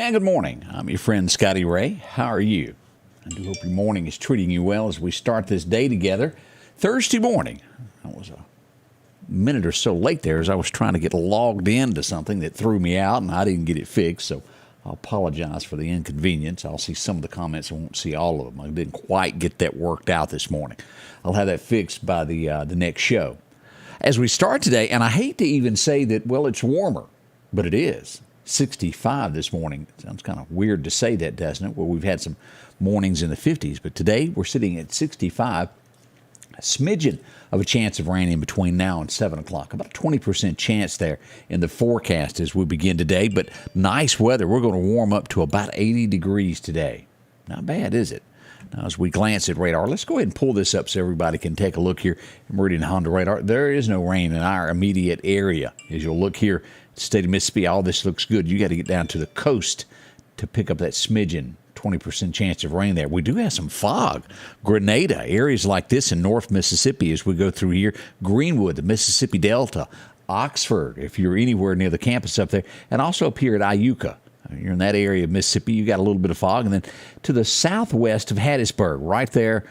And good morning. I'm your friend Scotty Ray. How are you? I do hope your morning is treating you well as we start this day together. Thursday morning. I was a minute or so late there as I was trying to get logged into something that threw me out, and I didn't get it fixed, so I apologize for the inconvenience. I'll see some of the comments. I won't see all of them. I didn't quite get that worked out this morning. I'll have that fixed by the next show. As we start today, and I hate to even say that, well, it's warmer, but it is. 65 this morning. Sounds kind of weird to say that, doesn't it? Well, we've had some mornings in the 50s, but today we're sitting at 65. A smidgen of a chance of rain in between now and 7 o'clock. About a 20% chance there in the forecast as we begin today, but nice weather. We're going to warm up to about 80 degrees today. Not bad, is it? Now, as we glance at radar, let's go ahead and pull this up so everybody can take a look here. Meridian Honda radar. There is no rain in our immediate area. As you'll look here, state of Mississippi, all this looks good. You got to get down to the coast to pick up that smidgen, 20% chance of rain there. We do have some fog. Grenada, areas like this in North Mississippi as we go through here. Greenwood, the Mississippi Delta. Oxford, if you're anywhere near the campus up there. And also up here at Myiehsa. You're in that area of Mississippi, you got a little bit of fog. And then to the southwest of Hattiesburg, right there,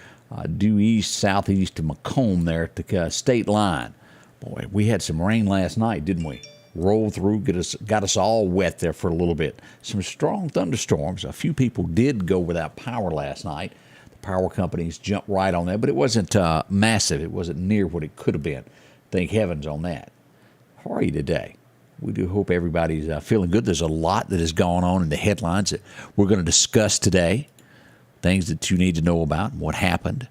due east, southeast of Macomb there at the state line. Boy, we had some rain last night, didn't we? Rolled through, got us all wet there for a little bit. Some strong thunderstorms. A few people did go without power last night. The power companies jumped right on that, but it wasn't massive. It wasn't near what it could have been. Thank heavens on that. How are you today? We do hope everybody's feeling good. There's a lot that has gone on in the headlines that we're going to discuss today. Things that you need to know about and what happened.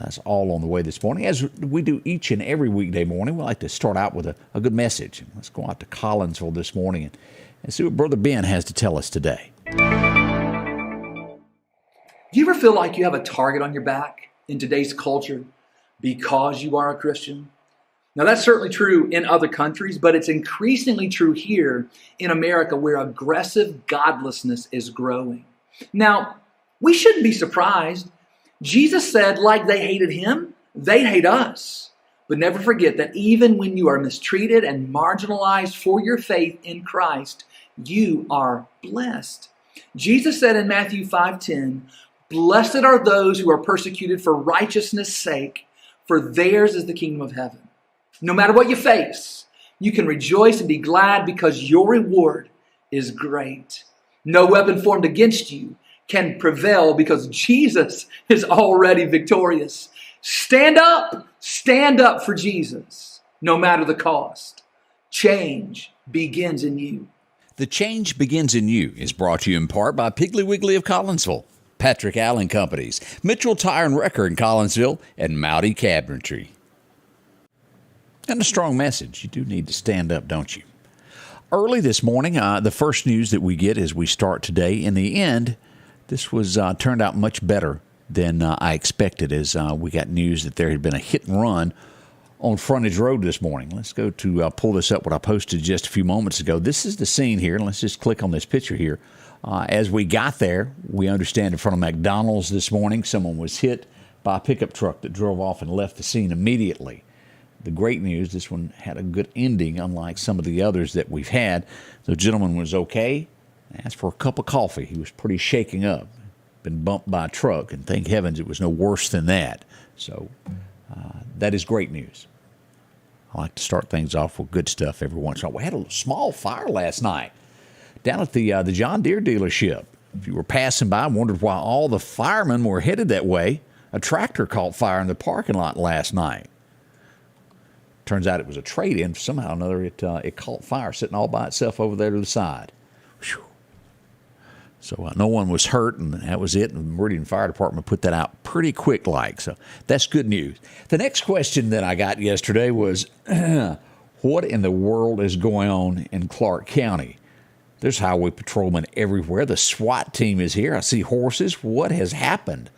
That's all on the way this morning. As we do each and every weekday morning, we like to start out with a good message. Let's go out to Collinsville this morning and see what Brother Ben has to tell us today. Do you ever feel like you have a target on your back in today's culture because you are a Christian? Now, that's certainly true in other countries, but it's increasingly true here in America where aggressive godlessness is growing. Now, we shouldn't be surprised. Jesus said, like they hated him, they hate us. But never forget that even when you are mistreated and marginalized for your faith in Christ, you are blessed. Jesus said in Matthew 5:10, "Blessed are those who are persecuted for righteousness' sake, for theirs is the kingdom of heaven." No matter what you face, you can rejoice and be glad because your reward is great. No weapon formed against you can prevail because Jesus is already victorious. Stand up for Jesus, no matter the cost. Change begins in you. The Change Begins in You is brought to you in part by Piggly Wiggly of Collinsville, Patrick Allen Companies, Mitchell Tire and Wrecker in Collinsville, and Mowdy Cabinetry. And a strong message. You do need to stand up, don't you? Early this morning, the first news that we get as we start today, in the end, this was turned out much better than I expected as we got news that there had been a hit and run on Frontage Road this morning. Let's go to pull this up, what I posted just a few moments ago. This is the scene here. Let's just click on this picture here. As we got there, we understand in front of McDonald's this morning, someone was hit by a pickup truck that drove off and left the scene immediately. The great news, this one had a good ending, unlike some of the others that we've had. The gentleman was okay. Asked for a cup of coffee. He was pretty shaking up. Been bumped by a truck, and thank heavens it was no worse than that. So that is great news. I like to start things off with good stuff every once in a while. We had a small fire last night down at the John Deere dealership. If you were passing by and wondered why all the firemen were headed that way, a tractor caught fire in the parking lot last night. Turns out it was a trade-in. Somehow or another, it caught fire sitting all by itself over there to the side. Whew. So no one was hurt, and that was it. And the Meridian Fire Department put that out pretty quick-like. So that's good news. The next question that I got yesterday was, what in the world is going on in Clark County? There's highway patrolmen everywhere. The SWAT team is here. I see horses. What has happened?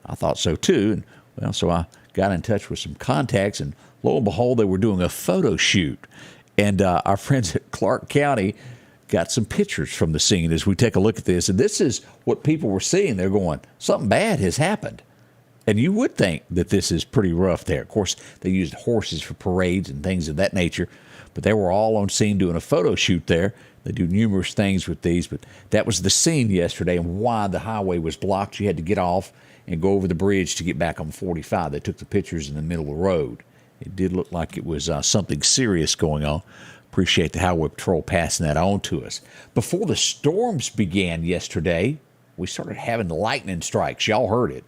I thought so, too. And, so I got in touch with some contacts, and lo and behold, they were doing a photo shoot. And our friends at Clark County got some pictures from the scene as we take a look at this. And this is what people were seeing. They're going, something bad has happened. And you would think that this is pretty rough there. Of course, they used horses for parades and things of that nature, but they were all on scene doing a photo shoot there. They do numerous things with these, but that was the scene yesterday and why the highway was blocked. You had to get off and go over the bridge to get back on 45. They took the pictures in the middle of the road. It did look like it was something serious going on. Appreciate the Highway Patrol passing that on to us. Before the storms began yesterday, we started having lightning strikes. Y'all heard it.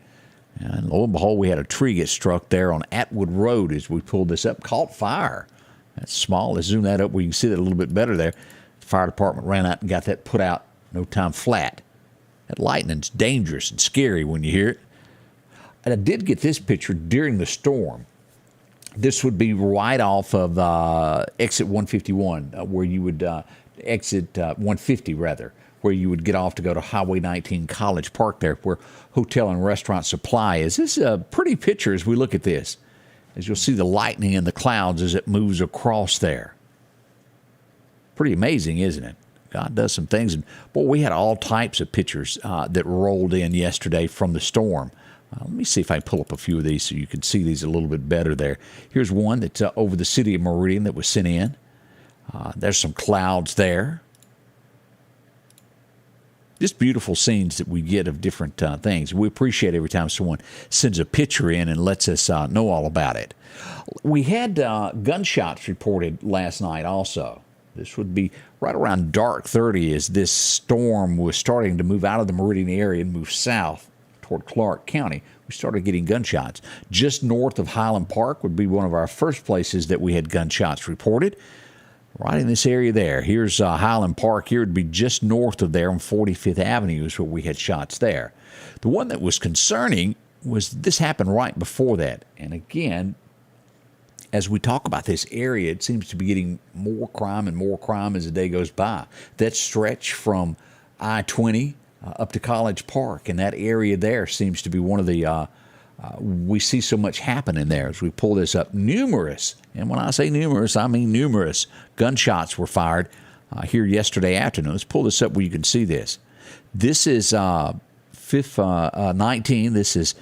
And lo and behold, we had a tree get struck there on Atwood Road as we pulled this up, caught fire. That's small. Let's zoom that up where you can see that a little bit better there. The fire department ran out and got that put out no time flat. That lightning's dangerous and scary when you hear it. And I did get this picture during the storm. This would be right off of exit 151, where you would exit 150, rather, where you would get off to go to Highway 19 College Park there, where Hotel and Restaurant Supply is. This is a pretty picture as we look at this, as you'll see the lightning in the clouds as it moves across there. Pretty amazing, isn't it? God does some things. And boy, we had all types of pictures that rolled in yesterday from the storm. Let me see if I can pull up a few of these so you can see these a little bit better there. Here's one that's over the city of Meridian that was sent in. There's some clouds there. Just beautiful scenes that we get of different things. We appreciate every time someone sends a picture in and lets us know all about it. We had gunshots reported last night also. This would be right around dark 30 as this storm was starting to move out of the Meridian area and move south toward Clark County. We started getting gunshots. Just north of Highland Park would be one of our first places that we had gunshots reported. Right in this area there. Here's Highland Park. Here would be just north of there on 45th Avenue is where we had shots there. The one that was concerning was this happened right before that. And again, as we talk about this area, it seems to be getting more crime and more crime as the day goes by. That stretch from I-20 up to College Park, and that area there seems to be one of the, we see so much happening there as we pull this up. Numerous, and when I say numerous, I mean numerous gunshots were fired here yesterday afternoon. Let's pull this up where you can see this. This is 19. This is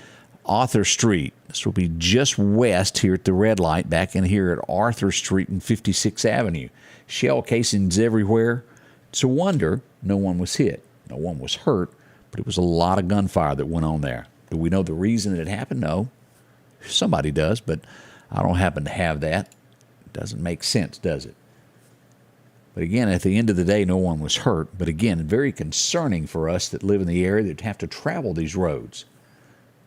Arthur Street. This will be just west here at the red light, back in here at Arthur Street and 56th Avenue. Shell casings everywhere. It's a wonder no one was hit. No one was hurt, but it was a lot of gunfire that went on there. Do we know the reason that it happened? No. Somebody does, but I don't happen to have that. It doesn't make sense, does it? But again, at the end of the day, no one was hurt. But again, very concerning for us that live in the area that have to travel these roads.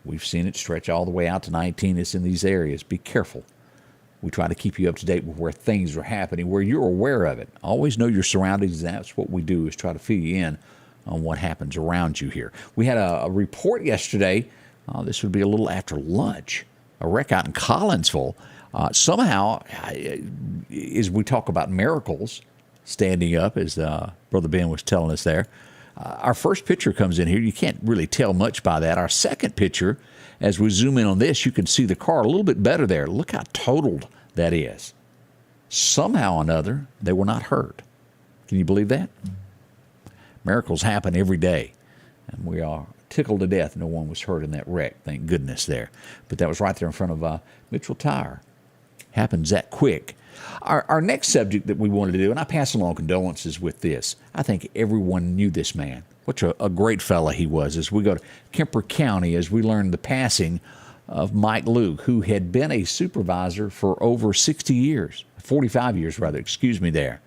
We've seen it stretch all the way out to 19. It's in these areas. Be careful. We try to keep you up to date with where things are happening, where you're aware of it. Always know your surroundings. That's what we do, is try to fill you in on what happens around you here. We had a report yesterday. This would be a little after lunch. A wreck out in Collinsville. Somehow, as we talk about miracles standing up, as Brother Ben was telling us there, our first picture comes in here. You can't really tell much by that. Our second picture, as we zoom in on this, you can see the car a little bit better there. Look how totaled that is. Somehow or another, they were not hurt. Can you believe that? Miracles happen every day, and we are tickled to death no one was hurt in that wreck. Thank goodness there. But that was right there in front of Mitchell Tire. Happens that quick. Our next subject that we wanted to do, and I pass along condolences with this. I think everyone knew this man. What a great fella he was. As we go to Kemper County, as we learn the passing of Mike Luke, who had been a supervisor for over 60 years, 45 years rather, excuse me there.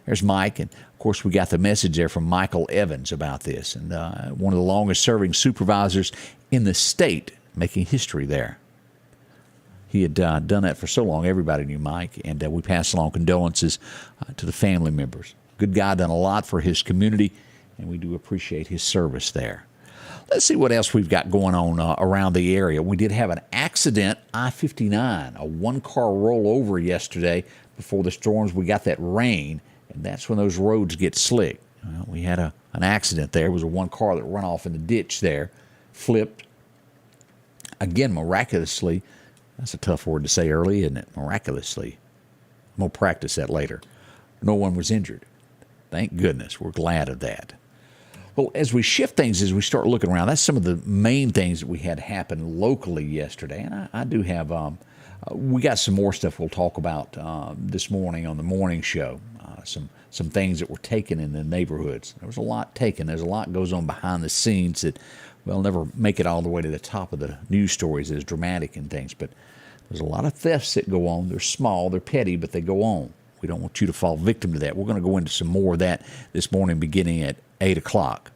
There's Mike, and of course we got the message there from Michael Evans about this, and one of the longest serving supervisors in the state, making history there. He had done that for so long, everybody knew Mike, and we pass along condolences to the family members. Good guy, done a lot for his community, and we do appreciate his service there. Let's see what else we've got going on around the area. We did have an accident, I-59, a one-car rollover yesterday before the storms. We got that rain, and that's when those roads get slick. We had an accident there. It was a one car that ran off in the ditch there, flipped. Again, miraculously, that's a tough word to say early, isn't it? Miraculously. I'm going to practice that later. No one was injured. Thank goodness. We're glad of that. Well, as we shift things, as we start looking around, that's some of the main things that we had happen locally yesterday. And I do have, we got some more stuff we'll talk about this morning on the morning show. Some things that were taken in the neighborhoods. There was a lot taken. There's a lot goes on behind the scenes that, well, never make it all the way to the top of the news stories as dramatic and things. But there's a lot of thefts that go on. They're small, they're petty, but they go on. We don't want you to fall victim to that. We're going to go into some more of that this morning beginning at 8 o'clock.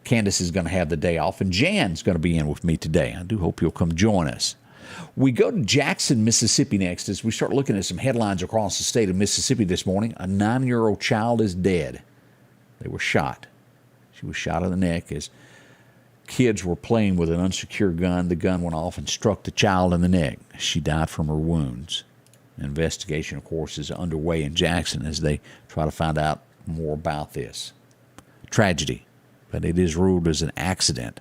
Candace is going to have the day off, and Jan's going to be in with me today. I do hope you'll come join us. We go to Jackson, Mississippi next as we start looking at some headlines across the state of Mississippi this morning. A 9-year-old child is dead. They were shot. She was shot in the neck as kids were playing with an unsecured gun. The gun went off and struck the child in the neck. She died from her wounds. An investigation, of course, is underway in Jackson as they try to find out more about this. Tragedy, but it is ruled as an accident.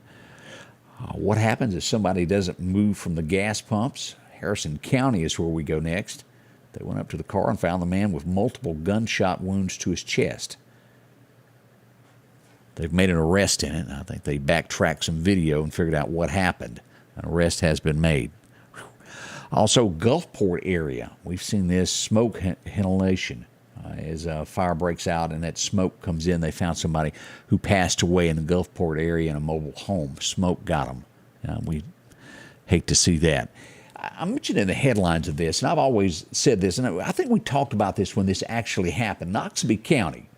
What happens if somebody doesn't move from the gas pumps? Harrison County is where we go next. They went up to the car and found the man with multiple gunshot wounds to his chest. They've made an arrest in it. I think they backtracked some video and figured out what happened. An arrest has been made. Also, Gulfport area. We've seen this smoke inhalation. As a fire breaks out and that smoke comes in, they found somebody who passed away in the Gulfport area in a mobile home. Smoke got them. We hate to see that. I mentioned in the headlines of this, and I've always said this, and I think we talked about this when this actually happened. Noxubee County,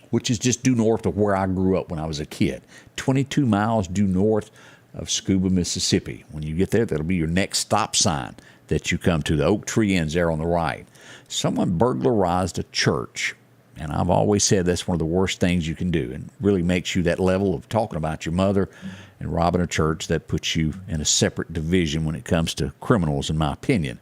which is just due north of where I grew up when I was a kid, 22 miles due north of Scooba, Mississippi. When you get there, that'll be your next stop sign that you come to. The oak tree ends there on the right. Someone burglarized a church, and I've always said that's one of the worst things you can do, and really makes you that level of talking about your mother and robbing a church. That puts you in a separate division when it comes to criminals, in my opinion.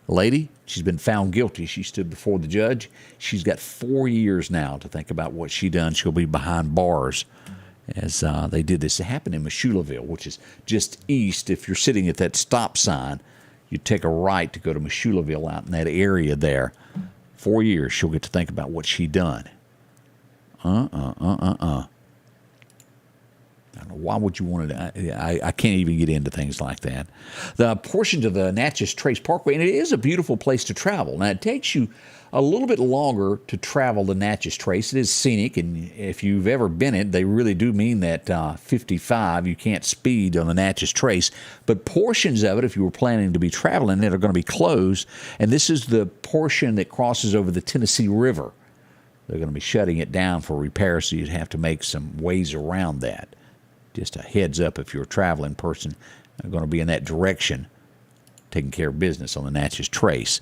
A lady, she's been found guilty. She stood before the judge. She's got 4 years now to think about what she done. She'll be behind bars as they did this. It happened in Myiehsa, which is just east. If you're sitting at that stop sign, you take a right to go to Myiehsa out in that area there. 4 years, she'll get to think about what she done. I don't know, why would you want to? I can't even get into things like that. The portions of the Natchez Trace Parkway, and it is a beautiful place to travel. Now, it takes you a little bit longer to travel the Natchez Trace. It is scenic, and if you've ever been it, they really do mean that 55, you can't speed on the Natchez Trace. But portions of it, if you were planning to be traveling it, are going to be closed. And this is the portion that crosses over the Tennessee River. They're going to be shutting it down for repairs, so you'd have to make some ways around that. Just a heads up if you're a traveling person, are going to be in that direction, taking care of business on the Natchez Trace.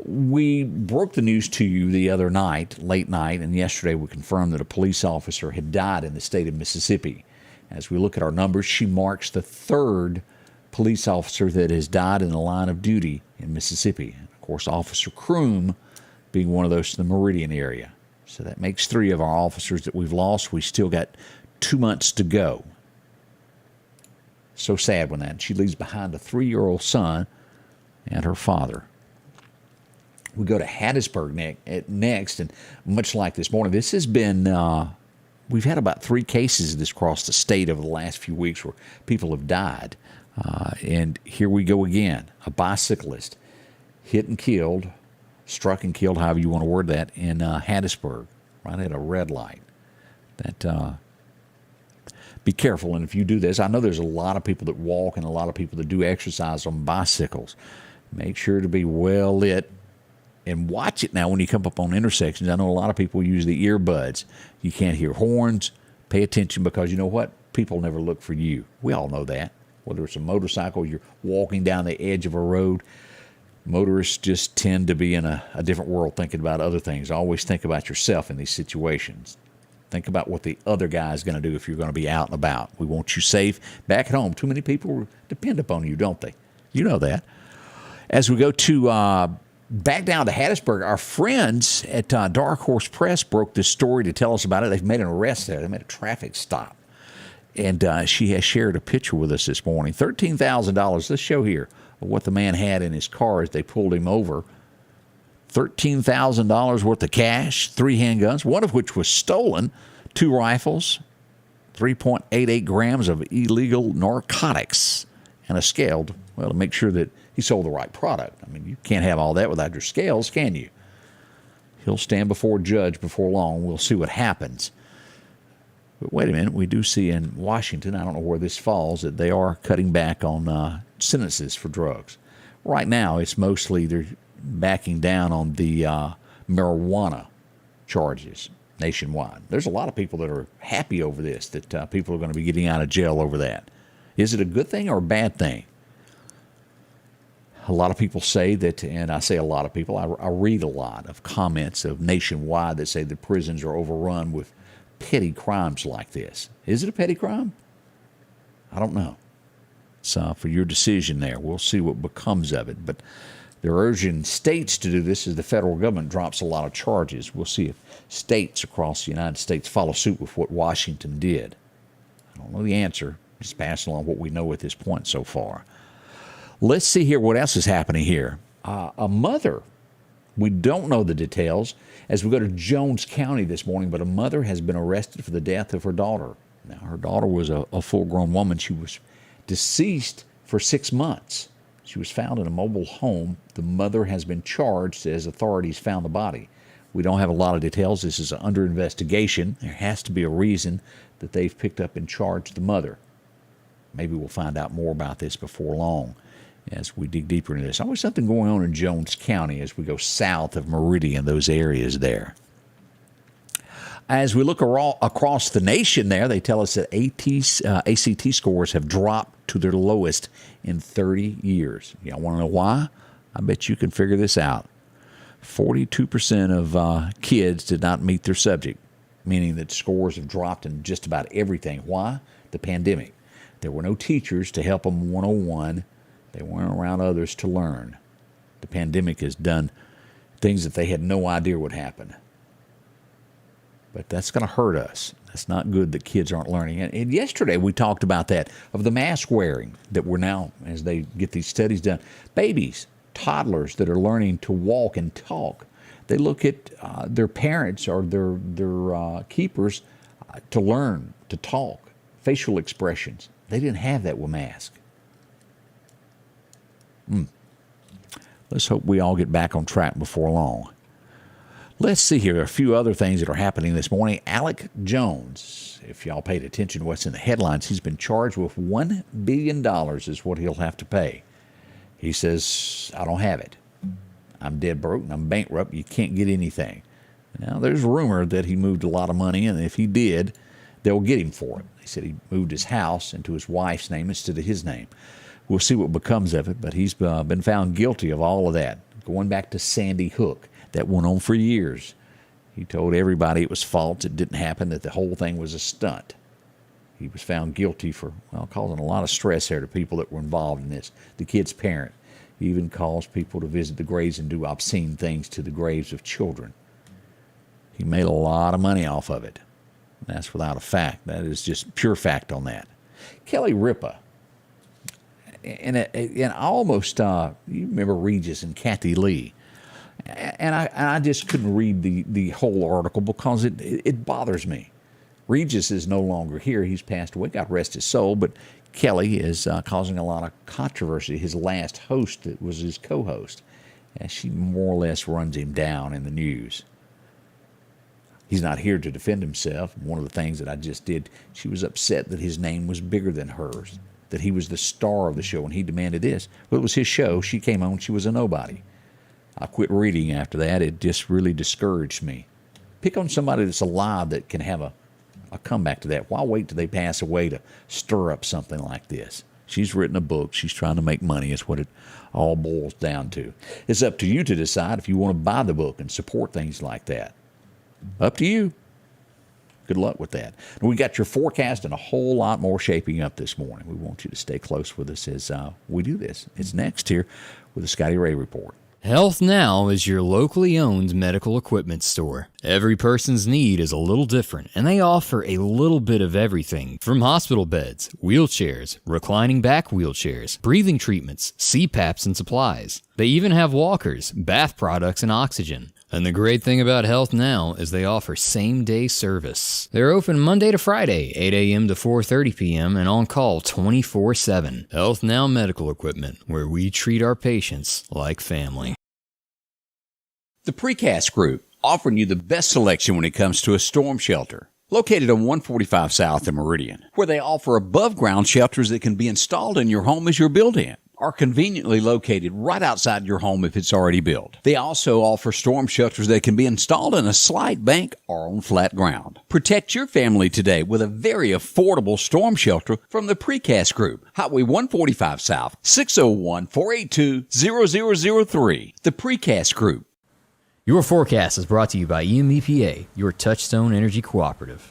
We broke the news to you the other night, late night, and yesterday we confirmed that a police officer had died in the state of Mississippi. As we look at our numbers, she marks the third police officer that has died in the line of duty in Mississippi. Of course, Officer Kroom being one of those in the Meridian area. So that makes 3 of our officers that we've lost. We still got 2 months to go. So sad when that. She leaves behind a 3-year-old son and her father. We go to Hattiesburg next, and much like this morning, this has been, we've had about 3 cases of this across the state over the last few weeks where people have died. And here we go again. A bicyclist hit and killed, struck and killed, however you want to word that, in Hattiesburg, right at a red light. That be careful, and if you do this, I know there's a lot of people that walk and a lot of people that do exercise on bicycles. Make sure to be well lit and watch it now when you come up on intersections. I know a lot of people use the earbuds. You can't hear horns. Pay attention, because you know what? People never look for you. We all know that. Whether it's a motorcycle, you're walking down the edge of a road, motorists just tend to be in a different world thinking about other things. Always think about yourself in these situations. Think about what the other guy is going to do if you're going to be out and about. We want you safe back at home. Too many people depend upon you, don't they? You know that. As we go to back down to Hattiesburg, our friends at Dark Horse Press broke this story to tell us about it. They've made an arrest there. They made a traffic stop. And she has shared a picture with us this morning. $13,000. Let's show here what the man had in his car as they pulled him over. $13,000 worth of cash, 3 handguns, one of which was stolen, 2 rifles, 3.88 grams of illegal narcotics, and a scale, well, to make sure that he sold the right product. I mean, you can't have all that without your scales, can you? He'll stand before a judge before long. We'll see what happens. But wait a minute, we do see in Washington, I don't know where this falls, that they are cutting back on sentences for drugs. Right now, it's mostly they're backing down on the marijuana charges nationwide. There's a lot of people that are happy over this, that people are going to be getting out of jail over that. Is it a good thing or a bad thing? A lot of people say that, and I say a lot of people, I read a lot of comments of nationwide that say the prisons are overrun with petty crimes like this. Is it a petty crime? I don't know. So for your decision there, we'll see what becomes of it. But they're urging states to do this as the federal government drops a lot of charges. We'll see if states across the United States follow suit with what Washington did. I don't know the answer. Just passing along what we know at this point so far. Let's see here what else is happening here. A mother, we don't know the details as we go to Jones County this morning, but a mother has been arrested for the death of her daughter. Now, her daughter was a full-grown woman. She was deceased for 6 months. She was found in a mobile home. The mother has been charged as authorities found the body. We don't have a lot of details. This is under investigation. There has to be a reason that they've picked up and charged the mother. Maybe we'll find out more about this before long as we dig deeper into this. Always something going on in Jones County as we go south of Meridian, those areas there. As we look across the nation there, they tell us that ACT scores have dropped to their lowest in 30 years. Y'all want to know why? I bet you can figure this out. 42% of kids did not meet their subject, meaning that scores have dropped in just about everything. Why? The pandemic. There were no teachers to help them 101. They weren't around others to learn. The pandemic has done things that they had no idea would happen. But that's going to hurt us. That's not good that kids aren't learning. And yesterday we talked about that, of the mask wearing, that we're now, as they get these studies done, babies, toddlers that are learning to walk and talk. They look at their parents or their keepers to learn to talk, facial expressions. They didn't have that with masks. Let's hope we all get back on track before long. Let's see here. A few other things that are happening this morning. Alec Jones, if y'all paid attention to what's in the headlines, he's been charged with $1 billion is what he'll have to pay. He says, I don't have it. I'm dead broke and I'm bankrupt. You can't get anything. Now, there's rumor that he moved a lot of money, and if he did, they'll get him for it. He said he moved his house into his wife's name instead of his name. We'll see what becomes of it, but he's been found guilty of all of that. Going back to Sandy Hook, that went on for years. He told everybody it was false, it didn't happen, that the whole thing was a stunt. He was found guilty for, causing a lot of stress there to people that were involved in this. The kid's parent. He even caused people to visit the graves and do obscene things to the graves of children. He made a lot of money off of it. That's without a fact. That is just pure fact on that. Kelly Ripa. And almost, you remember Regis and Kathy Lee. And I just couldn't read the whole article because it bothers me. Regis is no longer here. He's passed away. God rest his soul. But Kelly is causing a lot of controversy. His last host that was his co-host. And she more or less runs him down in the news. He's not here to defend himself. One of the things that I just did, she was upset that his name was bigger than hers, that he was the star of the show, and he demanded this. Well, it was his show. She came on. She was a nobody. I quit reading after that. It just really discouraged me. Pick on somebody that's alive that can have a comeback to that. Why wait till they pass away to stir up something like this? She's written a book. She's trying to make money. Is what it all boils down to. It's up to you to decide if you want to buy the book and support things like that. Up to you. Good luck with that. And we got your forecast and a whole lot more shaping up this morning. We want you to stay close with us as we do this. It's next here with the Scotty Ray Report. Health Now is your locally owned medical equipment store. Every person's need is a little different, and they offer a little bit of everything from hospital beds, wheelchairs, reclining back wheelchairs, breathing treatments, CPAPs and supplies. They even have walkers, bath products, and oxygen. And the great thing about Health Now is they offer same-day service. They're open Monday to Friday, 8 a.m. to 4:30 p.m. and on call 24/7. Health Now Medical Equipment, where we treat our patients like family. The Precast Group, offering you the best selection when it comes to a storm shelter. Located on 145 South in Meridian, where they offer above-ground shelters that can be installed in your home as you're building, are conveniently located right outside your home if it's already built. They also offer storm shelters that can be installed in a slight bank or on flat ground. Protect your family today with a very affordable storm shelter from the Precast Group. Highway 145 South, 601-482-0003. The Precast Group. Your forecast is brought to you by EMEPA, your Touchstone Energy Cooperative.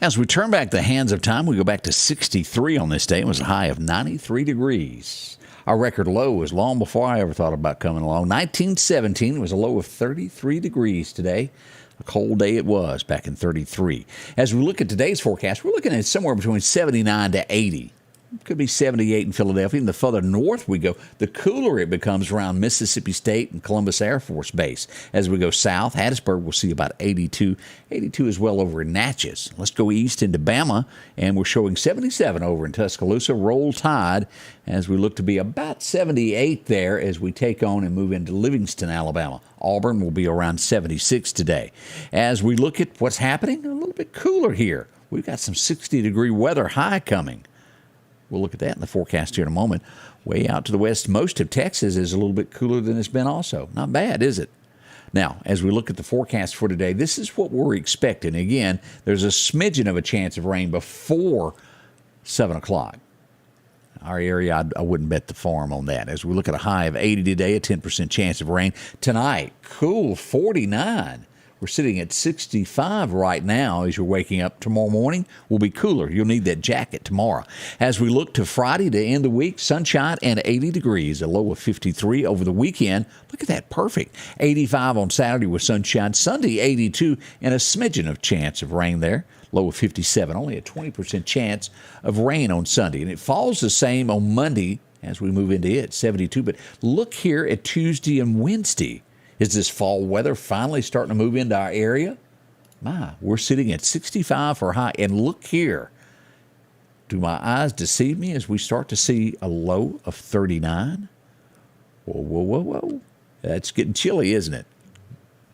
As we turn back the hands of time, we go back to 63 on this day. It was a high of 93 degrees. Our record low was long before I ever thought about coming along. 1917 was a low of 33 degrees today. A cold day it was back in 33. As we look at today's forecast, we're looking at somewhere between 79 to 80. Could be 78 in Philadelphia. And the further north we go, the cooler it becomes around Mississippi State and Columbus Air Force Base. As we go south, Hattiesburg will see about 82. 82 as well over in Natchez. Let's go east into Bama, and we're showing 77 over in Tuscaloosa. Roll Tide as we look to be about 78 there as we take on and move into Livingston, Alabama. Auburn will be around 76 today. As we look at what's happening, a little bit cooler here. We've got some 60-degree weather high coming. We'll look at that in the forecast here in a moment. Way out to the west, most of Texas is a little bit cooler than it's been also. Not bad, is it? Now, as we look at the forecast for today, this is what we're expecting. Again, there's a smidgen of a chance of rain before 7 o'clock. Our area, I wouldn't bet the farm on that. As we look at a high of 80 today, a 10% chance of rain. Tonight, cool 49. We're sitting at 65 right now as you're waking up. Tomorrow morning will be cooler. You'll need that jacket tomorrow. As we look to Friday to end the week, sunshine and 80 degrees, a low of 53 over the weekend. Look at that, perfect. 85 on Saturday with sunshine. Sunday, 82 and a smidgen of chance of rain there. Low of 57, only a 20% chance of rain on Sunday. And it falls the same on Monday as we move into it, 72. But look here at Tuesday and Wednesday. Is this fall weather finally starting to move into our area? We're sitting at 65 for high. And look here. Do my eyes deceive me as we start to see a low of 39? Whoa. That's getting chilly, isn't it?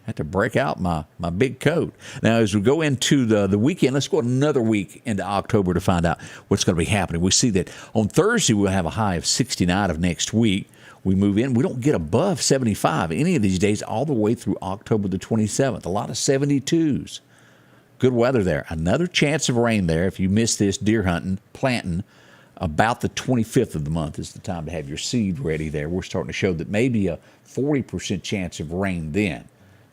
I have to break out my big coat. Now, as we go into the weekend, let's go another week into October to find out what's going to be happening. We see that on Thursday, we'll have a high of 69 of next week. We move in. We don't get above 75 any of these days all the way through October the 27th. A lot of 72s. Good weather there. Another chance of rain there. If you miss this deer hunting, planting, about the 25th of the month is the time to have your seed ready there. We're starting to show that maybe a 40% chance of rain then.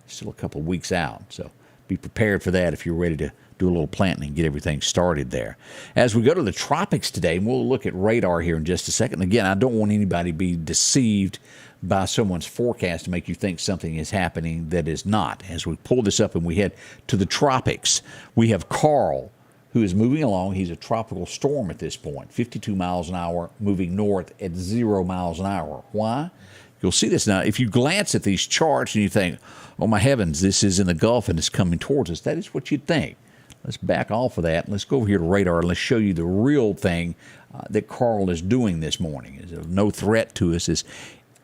Still a couple of weeks out. So be prepared for that if you're ready to do a little planting and get everything started there. As we go to the tropics today, and we'll look at radar here in just a second. Again, I don't want anybody to be deceived by someone's forecast to make you think something is happening that is not. As we pull this up and we head to the tropics, we have Carl, who is moving along. He's a tropical storm at this point, 52 miles an hour, moving north at 0 miles an hour. Why? You'll see this now. If you glance at these charts and you think, oh my heavens, this is in the Gulf and it's coming towards us, that is what you'd think. Let's back off of that. Let's go over here to radar and let's show you the real thing that Carl is doing this morning. It's of no threat to us. It's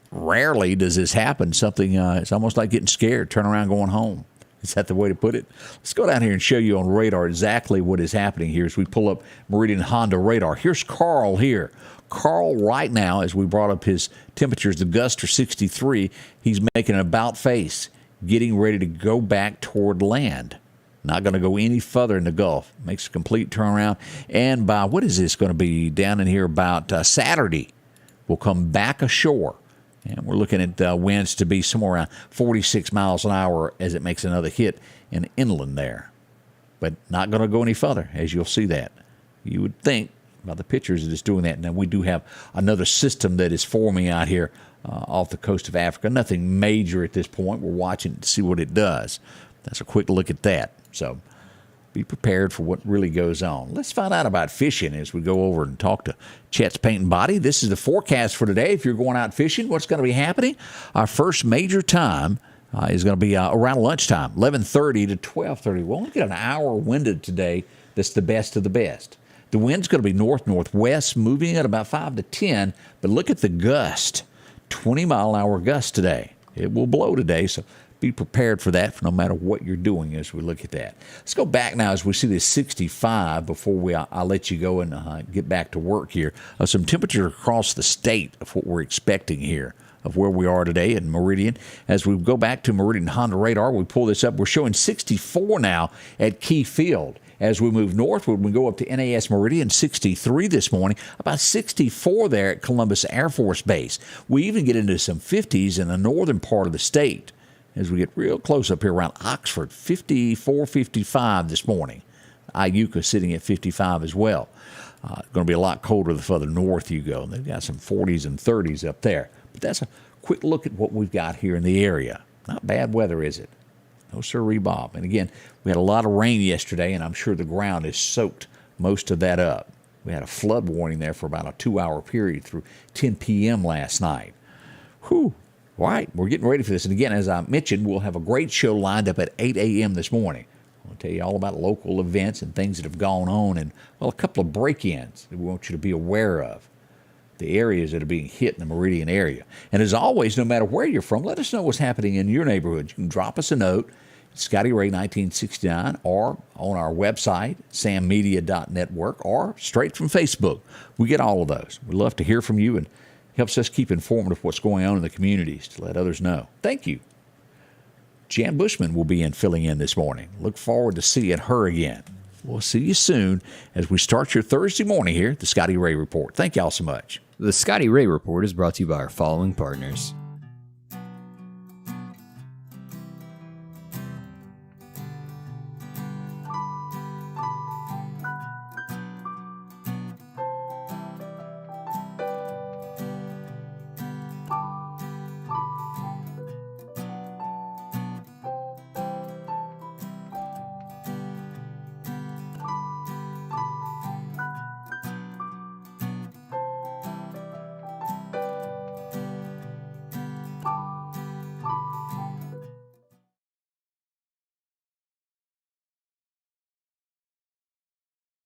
rarely does this happen. Something, it's almost like getting scared, turn around, going home. Is that the way to put it? Let's go down here and show you on radar exactly what is happening here as we pull up Meridian Honda radar. Here's Carl here. Carl right now, as we brought up his temperatures, the gusts are 63. He's making an about face, getting ready to go back toward land. Not going to go any further in the Gulf. Makes a complete turnaround. And by, what is this going to be down in here about Saturday? We'll come back ashore. And we're looking at winds to be somewhere around 46 miles an hour as it makes another hit in inland there. But not going to go any further, as you'll see that. You would think by the pictures that it's doing that. Now, we do have another system that is forming out here off the coast of Africa. Nothing major at this point. We're watching to see what it does. That's a quick look at that. So be prepared for what really goes on. Let's find out about fishing as we go over and talk to Chet's Paint and Body. This is the forecast for today. If you're going out fishing, what's going to be happening? Our first major time is going to be around lunchtime, 11:30 to 12:30. We'll only get an hour winded today. That's the best of the best. The wind's going to be north-northwest, moving at about 5 to 10. But look at the gust, 20-mile-an-hour gust today. It will blow today, so be prepared for that no matter what you're doing as we look at that. Let's go back now as we see this 65 before I'll let you go and get back to work here. Some temperature across the state of what we're expecting here, of where we are today in Meridian. As we go back to Meridian Honda radar, we pull this up. We're showing 64 now at Key Field. As we move northward, we go up to NAS Meridian, 63 this morning, about 64 there at Columbus Air Force Base. We even get into some 50s in the northern part of the state as we get real close up here around Oxford, 54, 55 this morning. Myiehsa sitting at 55 as well. Going to be a lot colder the further north you go. They've got some 40s and 30s up there. But that's a quick look at what we've got here in the area. Not bad weather, is it? No sirree, Bob. And again, we had a lot of rain yesterday, and I'm sure the ground has soaked most of that up. We had a flood warning there for about a 2-hour period through 10 p.m. last night. Whew. All right, we're getting ready for this. And again, as I mentioned, we'll have a great show lined up at 8 a.m. this morning. I'll tell you all about local events and things that have gone on and, well, a couple of break-ins that we want you to be aware of. The areas that are being hit in the Meridian area. And as always, no matter where you're from, let us know what's happening in your neighborhood. You can drop us a note, Scotty Ray 1969, or on our website, sammedia.network, or straight from Facebook. We get all of those. We love to hear from you, and helps us keep informed of what's going on in the communities to let others know. Thank you. Jan Bushman will be filling in this morning. Look forward to seeing her again. We'll see you soon as we start your Thursday morning here at the Scotty Ray Report. Thank y'all so much. The Scotty Ray Report is brought to you by our following partners: